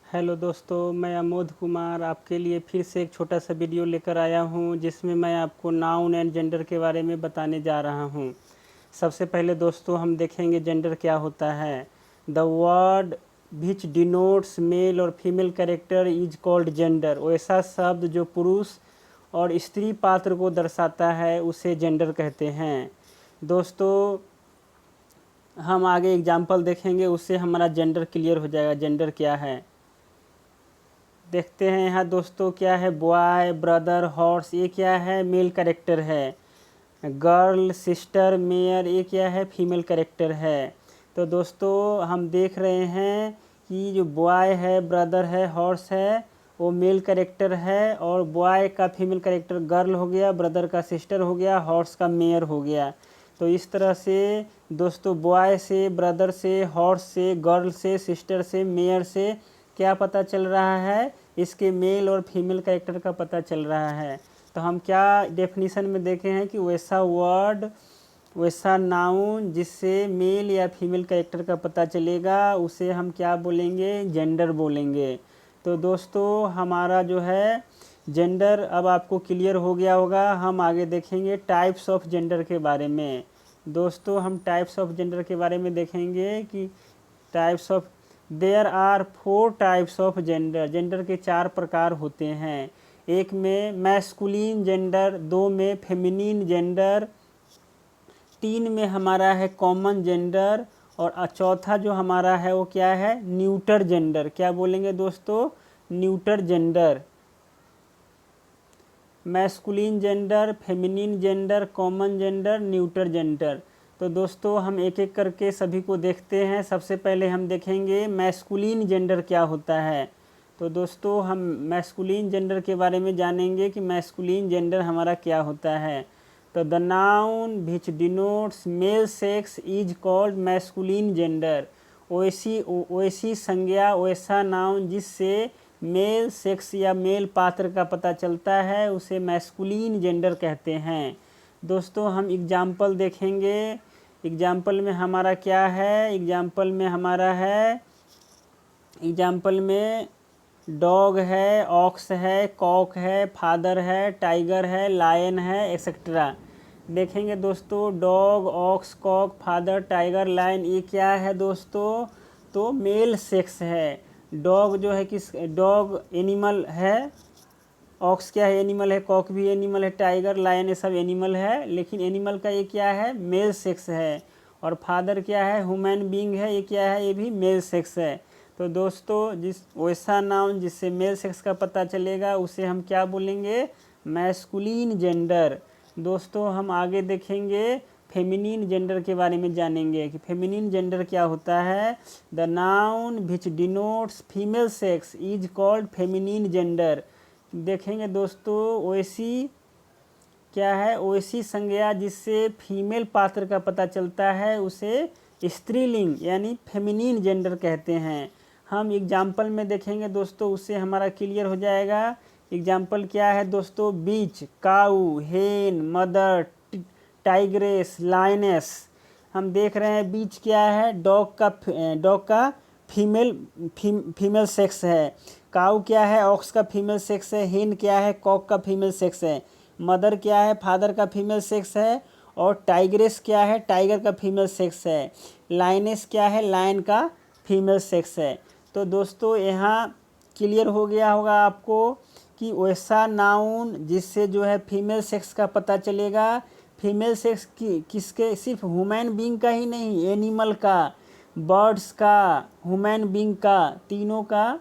Hello दोस्तों, मैं अमोद कुमार आपके लिए फिर से एक छोटा सा वीडियो लेकर आया हूं जिसमें मैं आपको नाउन एंड जेंडर के बारे में बताने जा रहा हूं। सबसे पहले दोस्तों हम देखेंगे जेंडर क्या होता है। The word which denotes male और female character is called gender. वैसा शब्द जो पुरुष और स्त्री पात्र को दर्शाता है उसे जेंडर कहते हैं। दोस्तों हम आगे एग्जाम्पल देखेंगे, उससे हमारा जेंडर क्लियर हो जाएगा जेंडर क्या है। देखते हैं यहाँ दोस्तों क्या है, बॉय, ब्रदर, हॉर्स, ये क्या है, मेल कैरेक्टर है। गर्ल, सिस्टर, मेयर, ये क्या है, फीमेल कैरेक्टर है। तो दोस्तों हम देख रहे हैं कि जो बॉय है, ब्रदर है, हॉर्स है, वो मेल कैरेक्टर है, और बॉय का फीमेल कैरेक्टर गर्ल हो गया, ब्रदर का सिस्टर हो गया, हॉर्स का मेयर हो गया। तो इस तरह से दोस्तों बॉय से, ब्रदर से, हॉर्स से, गर्ल से, सिस्टर से, मेयर से क्या पता चल रहा है, इसके मेल और फीमेल कैरेक्टर का पता चल रहा है। तो हम क्या डेफिनीशन में देखे हैं कि वैसा वर्ड, वैसा नाउन जिससे मेल या फीमेल कैरेक्टर का पता चलेगा उसे हम क्या बोलेंगे, जेंडर बोलेंगे। तो दोस्तों हमारा जो है जेंडर अब आपको क्लियर हो गया होगा। हम आगे देखेंगे टाइप्स ऑफ जेंडर के बारे में। दोस्तों हम टाइप्स ऑफ जेंडर के बारे में देखेंगे कि types of there are 4 types of gender. Gender के 4 प्रकार होते हैं। एक में मैस्कुलिन जेंडर, 2 में फेमिनिन जेंडर, 3 में हमारा है कॉमन जेंडर, और चौथा जो हमारा है वो क्या है, न्यूटर जेंडर। क्या बोलेंगे दोस्तों, neuter gender. Masculine gender, feminine gender, common gender, neuter gender. तो दोस्तों हम एक एक करके सभी को देखते हैं। सबसे पहले हम देखेंगे मैस्कुलिन जेंडर क्या होता है। तो दोस्तों हम मैस्कुलिन जेंडर के बारे में जानेंगे कि मैस्कुलिन जेंडर हमारा क्या होता है। तो the noun which denotes male sex is called masculine gender. वैसी संज्ञा, वैसा नाउन जिससे मेल सेक्स या मेल पात्र का पता चलता है उसे मैस्कुलिन जेंडर कहते हैं। दोस्तों हम एग्जाम्पल देखेंगे। एग्जाम्पल में हमारा क्या है, एग्जाम्पल में हमारा है, एग्जाम्पल में डॉग है, ऑक्स है, कॉक है, फादर है, टाइगर है, लायन है, एक्सेट्रा। देखेंगे दोस्तों dog, ox, cock, father, tiger, lion, ये क्या है दोस्तों, तो मेल सेक्स है। डॉग जो है किस, डॉग एनिमल है, ऑक्स क्या है, एनिमल है, कॉक भी एनिमल है, टाइगर, लायन, ये सब एनिमल है, लेकिन एनिमल का ये क्या है, मेल सेक्स है। और फादर क्या है, ह्यूमन बीइंग है, ये क्या है, ये भी मेल सेक्स है। तो दोस्तों जिस वैसा नाउन जिससे मेल सेक्स का पता चलेगा उसे हम क्या बोलेंगे, मैस्कुलिन जेंडर। दोस्तों हम आगे देखेंगे फेमिनिन जेंडर के बारे में जानेंगे कि फेमिनिन जेंडर क्या होता है। The noun which denotes female sex is called feminine gender. देखेंगे दोस्तों वैसी क्या है, वैसी संज्ञा जिससे फीमेल पात्र का पता चलता है उसे स्त्रीलिंग यानी फेमिनिन जेंडर कहते हैं। हम एग्जाम्पल में देखेंगे दोस्तों, उससे हमारा क्लियर हो जाएगा। एग्जाम्पल क्या है दोस्तों, बीच, काऊ, हेन, मदर, टाइग्रेस, लाइनेस। हम देख रहे हैं बीच क्या है, डॉग का फीमेल सेक्स है। काऊ क्या है, ऑक्स का फीमेल सेक्स है। हेन क्या है, कॉक का फीमेल सेक्स है। मदर क्या है, फादर का फीमेल सेक्स है। और टाइग्रेस क्या है, टाइगर का फीमेल सेक्स है। लाइनेस क्या है, लायन का फीमेल सेक्स है। तो दोस्तों यहाँ क्लियर हो गया होगा आपको कि वैसा नाउन जिससे जो है फीमेल सेक्स का पता चलेगा। फीमेल सेक्स किसके, सिर्फ ह्यूमन बीइंग का ही नहीं, एनिमल का, बर्ड्स का, ह्यूमन बीइंग का, तीनों का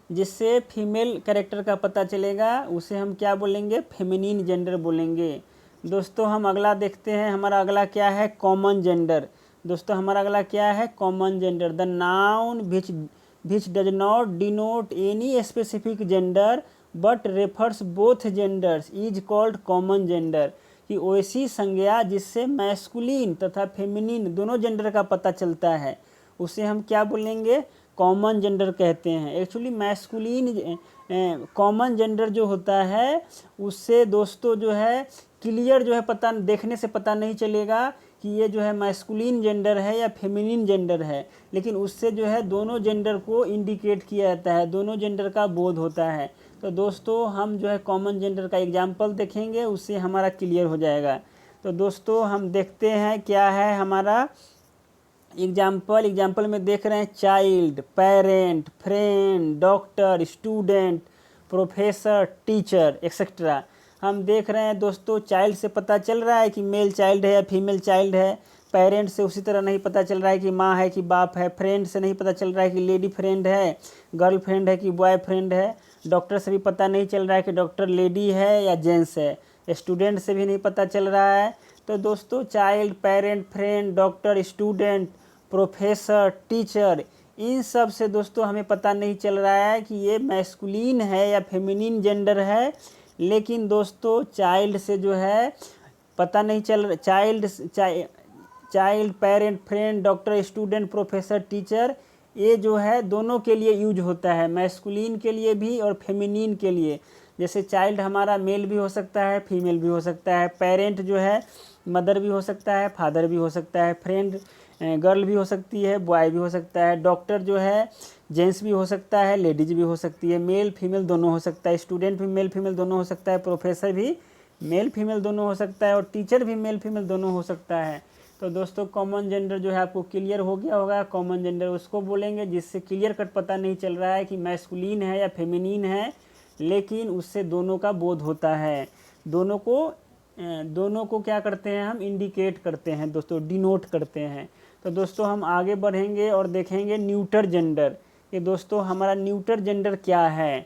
जिससे फीमेल कैरेक्टर का पता चलेगा उसे हम क्या बोलेंगे, फेमिनिन जेंडर बोलेंगे। दोस्तों हम अगला देखते हैं, हमारा अगला क्या है, कॉमन जेंडर। दोस्तों हमारा अगला क्या है, common gender. The noun which does not denote any specific gender but refers both genders is called common gender. कि वैसी संज्ञा जिससे मैस्कुलिन तथा फेमिनिन दोनों जेंडर का पता चलता है उसे हम क्या बोलेंगे, कॉमन जेंडर कहते हैं। एक्चुअली मैस्कुलिन कॉमन जेंडर जो होता है उससे दोस्तों जो है क्लियर जो है पता, देखने से पता नहीं चलेगा कि ये जो है मैस्कुलिन जेंडर है या फेमिनिन जेंडर है, लेकिन उससे जो है दोनों जेंडर को इंडिकेट किया जाता है, दोनों जेंडर का बोध होता है। तो दोस्तों हम जो है कॉमन जेंडर का एग्जाम्पल देखेंगे, उससे हमारा क्लियर हो जाएगा। तो दोस्तों हम देखते हैं क्या है हमारा एग्जाम्पल में देख रहे हैं child, parent, friend, doctor, student, professor, teacher etcetera. हम देख रहे हैं दोस्तों चाइल्ड से पता चल रहा है कि मेल चाइल्ड है या फीमेल चाइल्ड है, पेरेंट से उसी तरह नहीं पता चल रहा है कि माँ है कि बाप है, फ्रेंड से नहीं पता चल रहा है कि लेडी फ्रेंड है, गर्ल फ्रेंड है कि बॉय फ्रेंड है, डॉक्टर से भी पता नहीं चल रहा है कि डॉक्टर लेडी है या जेंट्स है, स्टूडेंट से भी नहीं पता चल रहा है। तो दोस्तों child, parent, friend, doctor, student, professor, teacher, इन सब से दोस्तों हमें पता नहीं चल रहा है कि ये मैस्कुलिन है या फेमिनिन जेंडर है। लेकिन दोस्तों चाइल्ड से जो है पता नहीं चल child, parent, friend, doctor, student, professor, teacher, ये जो है दोनों के लिए यूज होता है, मैस्कुलिन के लिए भी और फेमिनिन के लिए। जैसे चाइल्ड हमारा मेल भी हो सकता है, फीमेल भी हो सकता है, पेरेंट जो है मदर भी हो सकता है, फादर भी हो सकता है, फ्रेंड गर्ल भी हो सकती है, बॉय भी हो सकता है, डॉक्टर जो है जेंट्स भी हो सकता है, लेडीज भी हो सकती है, मेल फीमेल दोनों हो सकता है, स्टूडेंट भी मेल फीमेल दोनों हो सकता है, प्रोफेसर भी मेल फीमेल दोनों हो सकता है, और टीचर भी मेल फीमेल दोनों हो सकता है। तो दोस्तों कॉमन जेंडर जो है आपको क्लियर हो गया होगा। कॉमन जेंडर उसको बोलेंगे जिससे क्लियर कट पता नहीं चल रहा है कि मैस्कुलिन है या फेमिनिन है, लेकिन उससे दोनों का बोध होता है। दोनों को क्या करते हैं हम इंडिकेट करते हैं दोस्तों, डिनोट करते हैं। तो दोस्तों हम आगे बढ़ेंगे और देखेंगे न्यूटर जेंडर। ये दोस्तों हमारा न्यूटर जेंडर क्या है।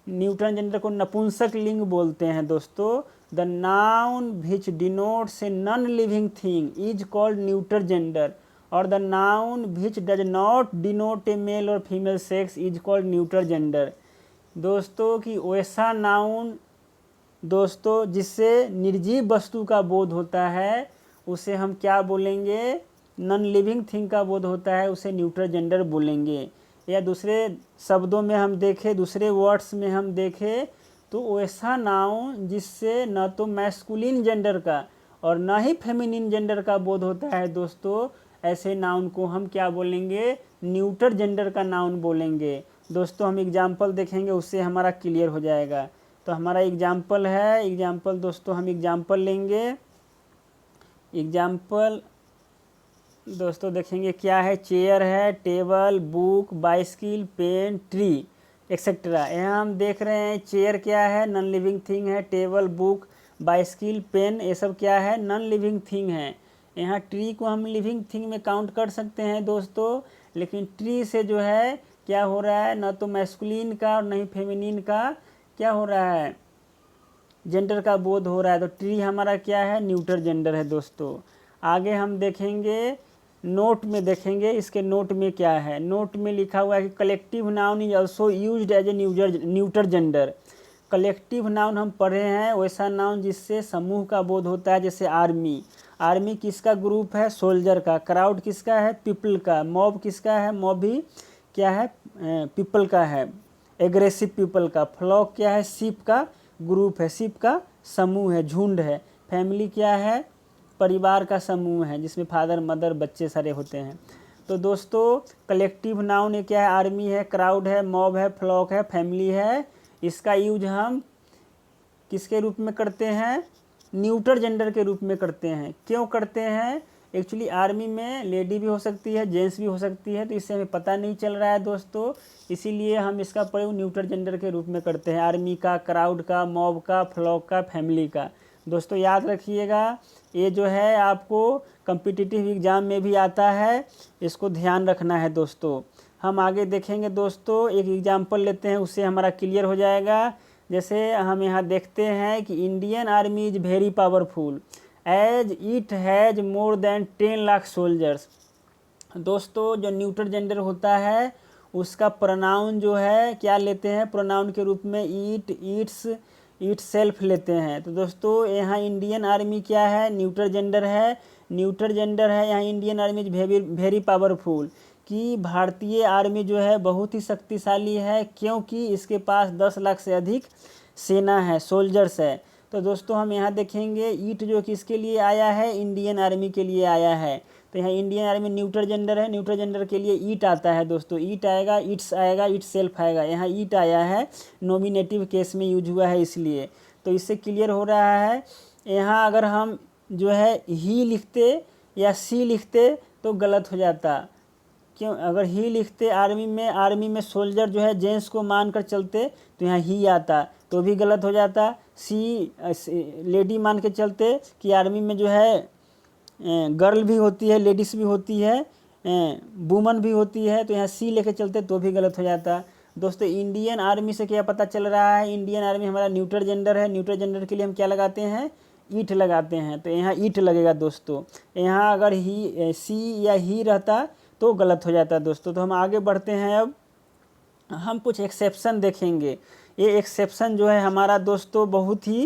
न्यूटन जेंडर को नपुंसक लिंग बोलते हैं दोस्तों। The noun which denotes a non living thing is called neuter gender, और the noun which does not denote a male और female sex is called neuter gender. दोस्तों कि वैसा नाउन दोस्तों जिससे निर्जीव वस्तु का बोध होता है उसे हम क्या बोलेंगे, नॉन लिविंग थिंग का बोध होता है उसे न्यूटर जेंडर बोलेंगे। या दूसरे शब्दों में हम देखें, दूसरे वर्ड्स में हम देखें तो वैसा नाउन जिससे न तो मैस्कुलिन जेंडर का और न ही फेमिनिन जेंडर का बोध होता है दोस्तों, ऐसे नाउन को हम क्या बोलेंगे, न्यूटर जेंडर का नाउन बोलेंगे। दोस्तों हम एग्जाम्पल देखेंगे उससे हमारा क्लियर हो जाएगा। तो हमारा एग्जाम्पल दोस्तों हम एग्जाम्पल लेंगे। एग्जाम्पल दोस्तों देखेंगे क्या है, चेयर है, table, book, bicycle, pen, tree etcetera. यहाँ हम देख रहे हैं चेयर क्या है, नॉन लिविंग थिंग है, टेबल, बुक, बाइसिकल, पेन ये सब क्या है, नॉन लिविंग थिंग है। यहाँ ट्री को हम लिविंग थिंग में काउंट कर सकते हैं दोस्तों, लेकिन ट्री से जो है क्या हो रहा है, न तो मैस्कुलिन का और न ही फेमिनिन का क्या हो रहा है, जेंडर का बोध हो रहा है। तो ट्री हमारा क्या है, न्यूटर जेंडर है दोस्तों। आगे हम देखेंगे नोट में, देखेंगे इसके नोट में क्या है। नोट में लिखा हुआ है कि collective noun is also used as a neuter gender. Collective noun हम पढ़े हैं वैसा नाउन जिससे समूह का बोध होता है, जैसे आर्मी। आर्मी किसका ग्रुप है, सोल्जर का। क्राउड किसका है, पीपल का। मॉब किसका है, मॉब भी क्या है, पीपल का है, एग्रेसिव पीपल का। फ्लॉक क्या है, सीप का ग्रुप है, सीप का समूह है, झुंड है। फैमिली क्या है, परिवार का समूह है जिसमें फादर मदर बच्चे सारे होते हैं। तो दोस्तों कलेक्टिव नाउन ये क्या है, आर्मी है, क्राउड है, मॉब है, फ्लॉक है, फैमिली है। इसका यूज हम किसके रूप में करते हैं, न्यूटर जेंडर के रूप में करते हैं। क्यों करते हैं, एक्चुअली आर्मी में लेडी भी हो सकती है, जेंट्स भी हो सकती है, तो इससे हमें पता नहीं चल रहा है दोस्तों, इसीलिए हम इसका प्रयोग न्यूटर जेंडर के रूप में करते हैं। आर्मी का, क्राउड का, मॉब का, फ्लॉक का, फैमिली का। दोस्तों याद रखिएगा, ये जो है आपको कम्पिटिटिव एग्ज़ाम में भी आता है, इसको ध्यान रखना है दोस्तों। हम आगे देखेंगे दोस्तों, एक एग्जाम्पल लेते हैं उससे हमारा क्लियर हो जाएगा। जैसे हम यहाँ देखते हैं कि Indian army is very powerful as it has more than 10 lakh soldiers. दोस्तों जो न्यूटर जेंडर होता है उसका प्रोनाउन जो है क्या लेते हैं, प्रोनाउन के रूप में ईट, ईट्स, ईट सेल्फ लेते हैं। तो दोस्तों यहाँ इंडियन आर्मी क्या है, न्यूटर जेंडर है। न्यूटर जेंडर है यहाँ Indian army is very powerful, कि भारतीय आर्मी जो है बहुत ही शक्तिशाली है, क्योंकि इसके पास 10 लाख से अधिक सेना है, सोल्जर्स है। तो दोस्तों हम यहाँ देखेंगे ईट जो किसके लिए आया है, इंडियन आर्मी के लिए आया है। तो यहाँ इंडियन आर्मी न्यूट्रल जेंडर है, न्यूट्रल जेंडर के लिए ईट आता है दोस्तों, ईट आएगा, ईट्स आएगा, ईट सेल्फ आएगा। यहाँ ईट आया है, नॉमिनेटिव केस में यूज हुआ है इसलिए। तो इससे क्लियर हो रहा है। यहाँ अगर हम जो है ही लिखते या सी लिखते तो गलत हो जाता। क्यों? अगर ही लिखते आर्मी में सोल्जर जो है जेंट्स को मान कर चलते तो यहाँ ही आता तो भी गलत हो जाता। सी लेडी मान के चलते कि आर्मी में जो है गर्ल भी होती है, लेडीज़ भी होती है, वुमन भी होती है, तो यहाँ सी लेके चलते तो भी गलत हो जाता। दोस्तों इंडियन आर्मी से क्या पता चल रहा है, इंडियन आर्मी हमारा न्यूट्रल जेंडर है, न्यूट्रल जेंडर के लिए हम क्या लगाते हैं, ईट लगाते हैं। तो यहाँ ईट लगेगा दोस्तों। यहाँ अगर ही सी या ही रहता तो गलत हो जाता दोस्तों। तो हम आगे बढ़ते हैं। अब हम कुछ एक्सेप्शन देखेंगे। ये एक्सेप्शन जो है हमारा दोस्तों बहुत ही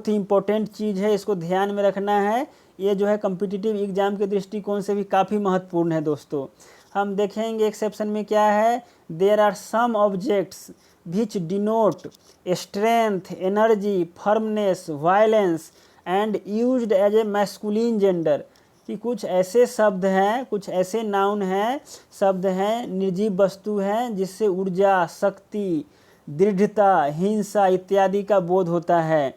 इम्पोर्टेंट चीज़ है, इसको ध्यान में रखना है। ये जो है कॉम्पिटिटिव एग्जाम के दृष्टिकोण से भी काफ़ी महत्वपूर्ण है दोस्तों। हम देखेंगे एक्सेप्शन में क्या है। There are some objects which denote strength, energy, firmness, violence and used as a masculine gender, कि कुछ ऐसे शब्द हैं, कुछ ऐसे नाउन हैं, शब्द हैं, निर्जीव वस्तु हैं जिससे ऊर्जा, शक्ति, दृढ़ता, हिंसा इत्यादि का बोध होता है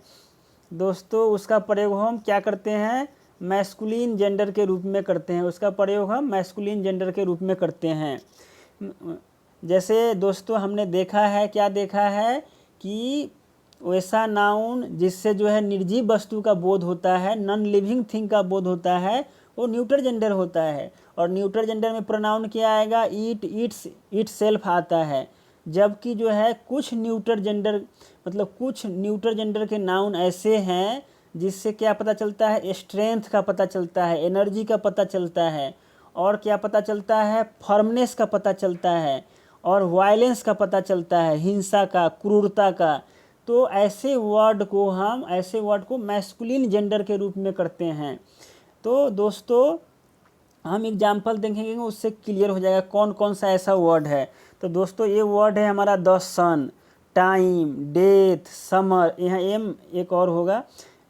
दोस्तों। उसका प्रयोग हम क्या करते हैं, मैस्कुलिन जेंडर के रूप में करते हैं। उसका प्रयोग हम मैस्कुलिन जेंडर के रूप में करते हैं। जैसे दोस्तों हमने देखा है, क्या देखा है कि वैसा नाउन जिससे जो है निर्जीव वस्तु का बोध होता है, नॉन लिविंग थिंग का बोध होता है, वो न्यूट्रल जेंडर होता है। और न्यूट्रल जेंडर में प्रोनाउन क्या आएगा, ईट, ईट्स, इट सेल्फ आता है। जबकि जो है कुछ न्यूट्रल जेंडर के नाउन ऐसे हैं जिससे क्या पता चलता है, स्ट्रेंथ का पता चलता है, एनर्जी का पता चलता है, और क्या पता चलता है, फर्मनेस का पता चलता है, और वायलेंस का पता चलता है, हिंसा का, क्रूरता का। तो ऐसे वर्ड को मैस्कुलिन जेंडर के रूप में करते हैं। तो दोस्तों हम एग्जाम्पल देखेंगे, उससे क्लियर हो जाएगा कौन कौन सा ऐसा वर्ड है। तो दोस्तों ये वर्ड है हमारा the sun, time, death, summer, यहाँ एम एक और होगा,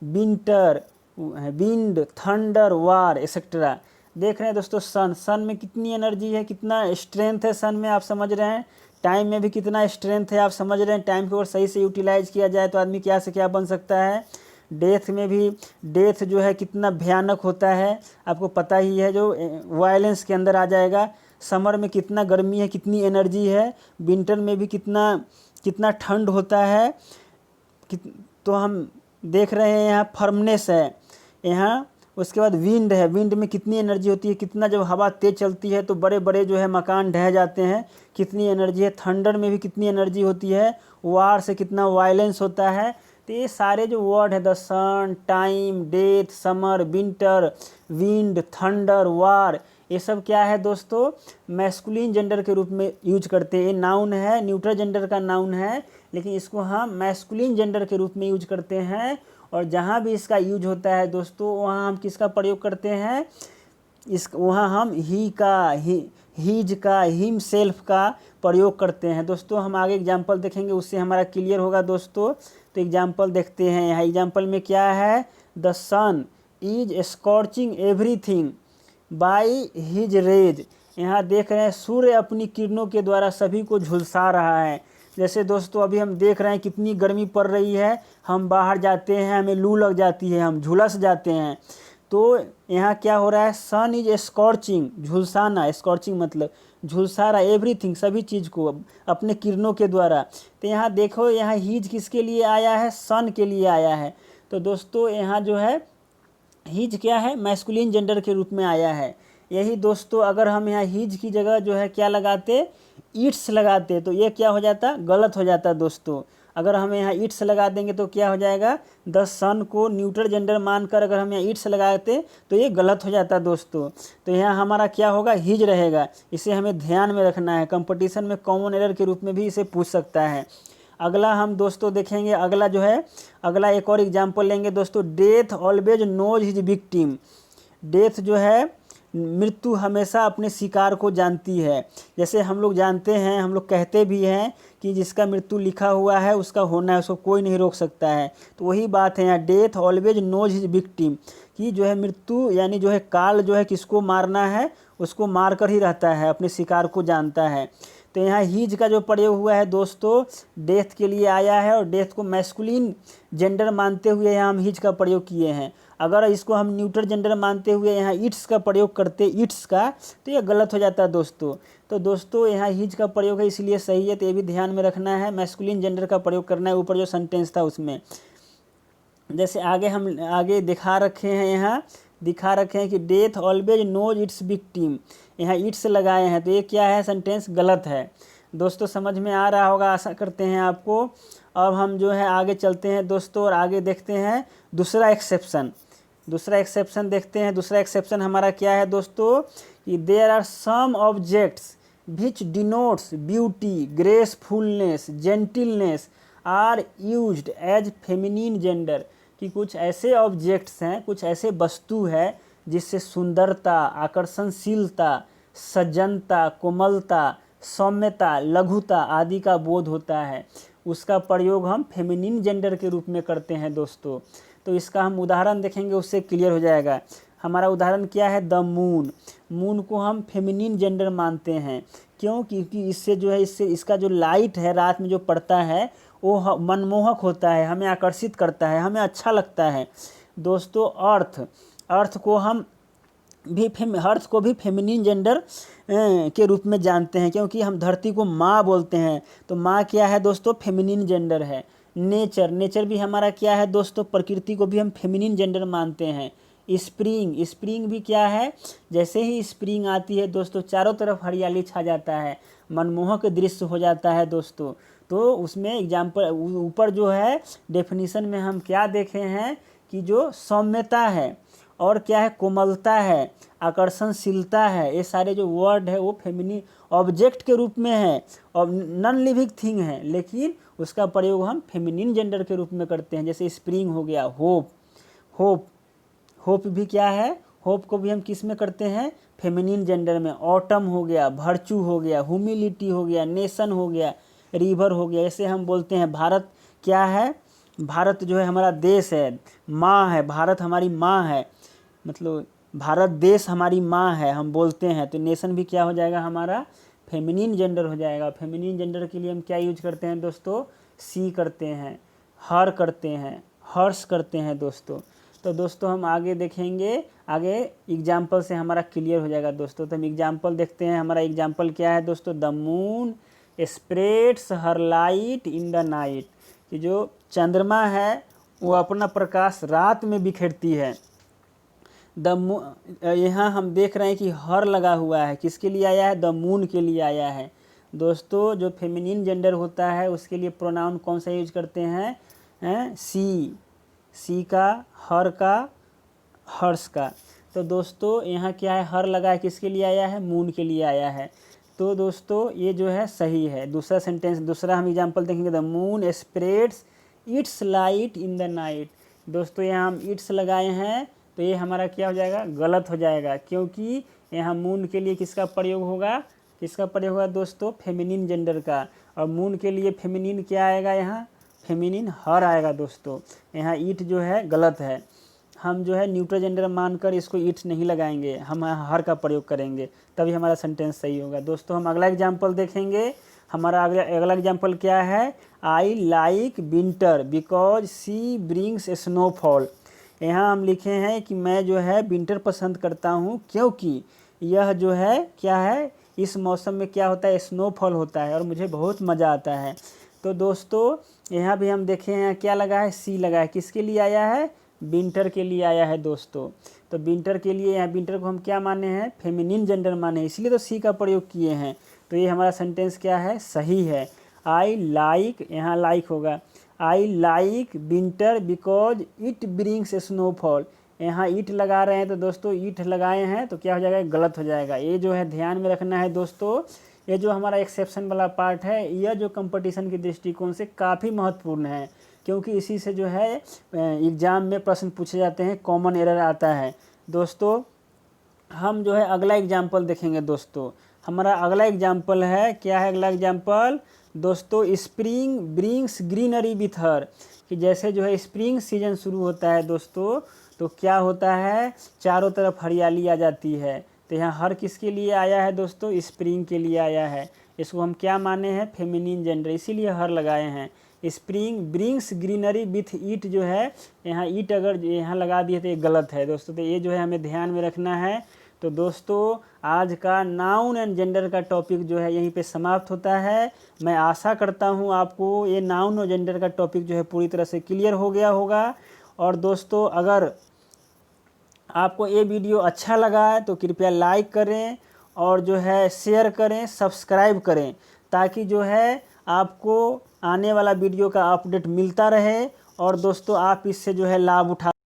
winter, wind, thunder, war etcetera. देख रहे हैं दोस्तों सन में कितनी एनर्जी है, कितना स्ट्रेंथ है सन में, आप समझ रहे हैं। टाइम में भी कितना स्ट्रेंथ है, आप समझ रहे हैं। टाइम को अगर सही से यूटिलाइज किया जाए तो आदमी क्या से क्या बन सकता है। डेथ में भी, डेथ जो है कितना भयानक होता है, आपको पता ही है, जो वायलेंस के अंदर आ जाएगा। समर में कितना गर्मी है, कितनी एनर्जी है। विंटर में भी कितना ठंड होता है। तो हम देख रहे हैं यहाँ फर्मनेस है यहाँ। उसके बाद विंड है, विंड में कितनी एनर्जी होती है, कितना जब हवा तेज चलती है तो बड़े बड़े जो है मकान ढह जाते हैं, कितनी एनर्जी है। थंडर में भी कितनी एनर्जी होती है। वार से कितना वायलेंस होता है। तो ये सारे जो वर्ड है, the sun, time, death, summer, winter, wind, thunder, war, ये सब क्या है दोस्तों, मैस्कुलिन जेंडर के रूप में यूज करते हैं। ये नाउन है, न्यूट्रल जेंडर का नाउन है, लेकिन इसको हम मैस्कुलिन जेंडर के रूप में यूज करते हैं। और जहाँ भी इसका यूज होता है दोस्तों, वहाँ हम किसका प्रयोग करते हैं, वहाँ हम हीज का, हिम सेल्फ का प्रयोग करते हैं दोस्तों। हम आगे एग्जाम्पल देखेंगे, उससे हमारा क्लियर होगा दोस्तों। तो एग्जाम्पल देखते हैं। यहाँ एग्जाम्पल में क्या है, the sun is scorching everything by his rays. यहाँ देख रहे हैं सूर्य अपनी किरणों के द्वारा सभी को झुलसा रहा है। जैसे दोस्तों अभी हम देख रहे हैं कितनी गर्मी पड़ रही है, हम बाहर जाते हैं, हमें लू लग जाती है, हम झुलस जाते हैं। तो यहाँ क्या हो रहा है, सन इज स्कॉर्चिंग, झुलसाना, स्कॉर्चिंग मतलब झुलसा रहा, एवरीथिंग, सभी चीज़ को अपने किरणों के द्वारा। तो यहाँ देखो, यहाँ हीज किसके लिए आया है, सन के लिए आया है। तो दोस्तों यहाँ जो है हीज क्या है, मैस्कुलिन जेंडर के रूप में आया है। यही दोस्तों अगर हम यहाँ हीज की जगह जो है क्या लगाते, ईट्स लगाते, तो ये क्या हो जाता, गलत हो जाता दोस्तों। अगर हम यहाँ ईट्स लगा देंगे तो क्या हो जाएगा, द सन को न्यूट्रल जेंडर मानकर अगर हम यहाँ ईट्स लगाते तो ये गलत हो जाता दोस्तों। तो यहाँ हमारा क्या होगा, हीज रहेगा। इसे हमें ध्यान में रखना है, कंपटीशन में कॉमन एरर के रूप में भी इसे पूछ सकता है। अगला हम दोस्तों देखेंगे, अगला जो है, अगला एक और एग्जाम्पल लेंगे दोस्तों। Death always knows his victim. Death जो है मृत्यु हमेशा अपने शिकार को जानती है। जैसे हम लोग जानते हैं, हम लोग कहते भी हैं कि जिसका मृत्यु लिखा हुआ है उसका होना है, उसको कोई नहीं रोक सकता है। तो वही बात है यहाँ, death always knows his victim, कि जो है मृत्यु यानी जो है काल जो है किसको मारना है उसको मार कर ही रहता है, अपने शिकार को जानता है। तो यहाँ हीज का जो प्रयोग हुआ है दोस्तों डेथ के लिए आया है, और डेथ को मैस्कुलिन जेंडर मानते हुए यहाँ हम हीज का प्रयोग किए हैं। अगर इसको हम न्यूट्रल जेंडर मानते हुए यहाँ इट्स का प्रयोग करते, इट्स का, तो ये गलत हो जाता है दोस्तों। तो दोस्तों यहाँ हीज का प्रयोग है इसलिए सही है, तो ये भी ध्यान में रखना है, मैस्कुलिन जेंडर का प्रयोग करना है। ऊपर जो सेंटेंस था उसमें जैसे आगे दिखा रखे हैं, यहाँ दिखा रखे हैं कि death always knows its victim, यहाँ इट्स लगाए हैं, तो ये क्या है, सेंटेंस गलत है। दोस्तों समझ में आ रहा होगा, आशा करते हैं आपको। अब हम जो है आगे चलते हैं दोस्तों, और आगे देखते हैं दूसरा एक्सेप्शन देखते हैं। दूसरा एक्सेप्शन हमारा क्या है दोस्तों, कि there are some objects which denotes beauty, gracefulness, gentleness are used as feminine gender, कि कुछ ऐसे ऑब्जेक्ट्स हैं, कुछ ऐसे वस्तु है जिससे सुंदरता, आकर्षणशीलता, सज्जनता, कोमलता, सौम्यता, लघुता आदि का बोध होता है, उसका प्रयोग हम फेमिनिन जेंडर के रूप में करते हैं दोस्तों। तो इसका हम उदाहरण देखेंगे, उससे क्लियर हो जाएगा। हमारा उदाहरण क्या है, द मून। मून को हम फेमिनिन जेंडर मानते हैं, क्यों, क्योंकि इससे जो है इसका जो लाइट है रात में जो पड़ता है वो मनमोहक होता है, हमें आकर्षित करता है, हमें अच्छा लगता है दोस्तों। अर्थ को भी फेमिनिन जेंडर के रूप में जानते हैं, क्योंकि हम धरती को माँ बोलते हैं, तो माँ क्या है दोस्तों, फेमिनिन जेंडर है। नेचर भी हमारा क्या है दोस्तों, प्रकृति को भी हम फेमिनिन जेंडर मानते हैं। स्प्रिंग भी क्या है, जैसे ही स्प्रिंग आती है दोस्तों चारों तरफ हरियाली छा जाता है, मनमोहक दृश्य हो जाता है दोस्तों। तो उसमें एग्जाम्पल ऊपर जो है डेफिनेशन में हम क्या देखे हैं, कि जो सौम्यता है और क्या है, कोमलता है, आकर्षणशीलता है, ये सारे जो वर्ड है वो फेमिनिन ऑब्जेक्ट के रूप में है और नॉन लिविंग थिंग है, लेकिन उसका प्रयोग हम फेमिनिन जेंडर के रूप में करते हैं। जैसे स्प्रिंग हो गया, होप भी क्या है, होप को भी हम किस में करते हैं, फेमिनिन जेंडर में। ऑटम हो गया, भर्चू हो गया, ह्यूमिलिटी हो गया, नेशन हो गया, रिवर हो गया। ऐसे हम बोलते हैं भारत क्या है, भारत जो है हमारा देश है, माँ है, भारत हमारी माँ है, मतलब भारत देश हमारी माँ है हम बोलते हैं। तो नेशन भी क्या हो जाएगा, हमारा फेमिनिन जेंडर हो जाएगा। फेमिनिन जेंडर के लिए हम क्या यूज करते हैं दोस्तों, सी करते हैं, हर करते हैं, हर्ष करते हैं दोस्तों। तो दोस्तों हम आगे देखेंगे, आगे एग्जाम्पल से हमारा क्लियर हो जाएगा दोस्तों। तो हम एग्जाम्पल देखते हैं, हमारा एग्जाम्पल क्या है दोस्तों, the moon spreads her light in the night, कि जो चंद्रमा है वो अपना प्रकाश रात में बिखेरती है। यहाँ हम देख रहे हैं कि हर लगा हुआ है, किसके लिए आया है, द मून के लिए आया है दोस्तों। जो फेमिनिन जेंडर होता है उसके लिए प्रोनाउन कौन सा यूज करते हैं, सी का, हर का, हर्ष का। तो दोस्तों यहाँ क्या है, हर लगा है, किसके लिए आया है, मून के लिए आया है। तो दोस्तों ये जो है सही है। दूसरा सेंटेंस, दूसरा हम एग्जांपल देखेंगे, the moon spreads its light in the night. दोस्तों यहाँ हम इट्स लगाए हैं, तो ये हमारा क्या हो जाएगा, गलत हो जाएगा, क्योंकि यहाँ मून के लिए किसका प्रयोग होगा, दोस्तों, फेमिनिन जेंडर का। और मून के लिए फेमिनिन क्या आएगा, यहाँ फेमिनिन हर आएगा दोस्तों। यहाँ ईट जो है गलत है, हम जो है न्यूट्रल जेंडर मानकर इसको इट्स नहीं लगाएंगे, हम हर का प्रयोग करेंगे, तभी हमारा सेंटेंस सही होगा। दोस्तों हम अगला एग्जाम्पल देखेंगे। हमारा अगला एग्जाम्पल क्या है, I like winter because she brings snowfall. यहाँ हम लिखे हैं कि मैं जो है विंटर पसंद करता हूँ, क्योंकि यह जो है क्या है, इस मौसम में क्या होता है, स्नोफॉल होता है और मुझे बहुत मज़ा आता है। तो दोस्तों यहाँ भी हम देखें हैं क्या लगा है, सी लगा है, किसके लिए आया है, विंटर के लिए आया है दोस्तों। तो विंटर के लिए, यहाँ विंटर को हम क्या माने हैं, फेमिनिन जेंडर माने हैं, इसलिए तो सी का प्रयोग किए हैं। तो ये हमारा सेंटेंस क्या है, सही है। आई लाइक, यहाँ लाइक होगा, आई like winter because it brings snowfall. यहाँ ईट लगा रहे हैं, तो दोस्तों ईट लगाए हैं तो क्या हो जाएगा, गलत हो जाएगा। ये जो है ध्यान में रखना है दोस्तों। ये जो हमारा एक्सेप्शन वाला पार्ट है, यह जो कंपटीशन के दृष्टिकोण से काफ़ी महत्वपूर्ण है, क्योंकि इसी से जो है एग्ज़ाम में प्रश्न पूछे जाते हैं, कॉमन एरर आता है दोस्तों। हम जो है अगला एग्जाम्पल देखेंगे दोस्तों। हमारा अगला एग्जाम्पल है, क्या है अगला एग्जाम्पल दोस्तों? Spring brings greenery with her, कि जैसे जो है स्प्रिंग सीजन शुरू होता है दोस्तों, तो क्या होता है, चारों तरफ हरियाली आ जाती है। तो यहाँ हर किसके लिए आया है दोस्तों? स्प्रिंग के लिए आया है। इसको हम क्या माने हैं? फेमिनिन जेंडर, इसीलिए हर लगाए हैं। स्प्रिंग ब्रिंग्स ग्रीनरी विथ ईट जो है, यहाँ ईट अगर यहाँ लगा दिए तो ये गलत है दोस्तों, तो ये जो है हमें ध्यान में रखना है। तो दोस्तों आज का नाउन एंड जेंडर का टॉपिक जो है यहीं पे समाप्त होता है। मैं आशा करता हूँ आपको ये नाउन और जेंडर का टॉपिक जो है पूरी तरह से क्लियर हो गया होगा। और दोस्तों अगर आपको ये वीडियो अच्छा लगा है तो कृपया लाइक करें और जो है शेयर करें, सब्सक्राइब करें, ताकि जो है आपको आने वाला वीडियो का अपडेट मिलता रहे और दोस्तों आप इससे जो है लाभ उठा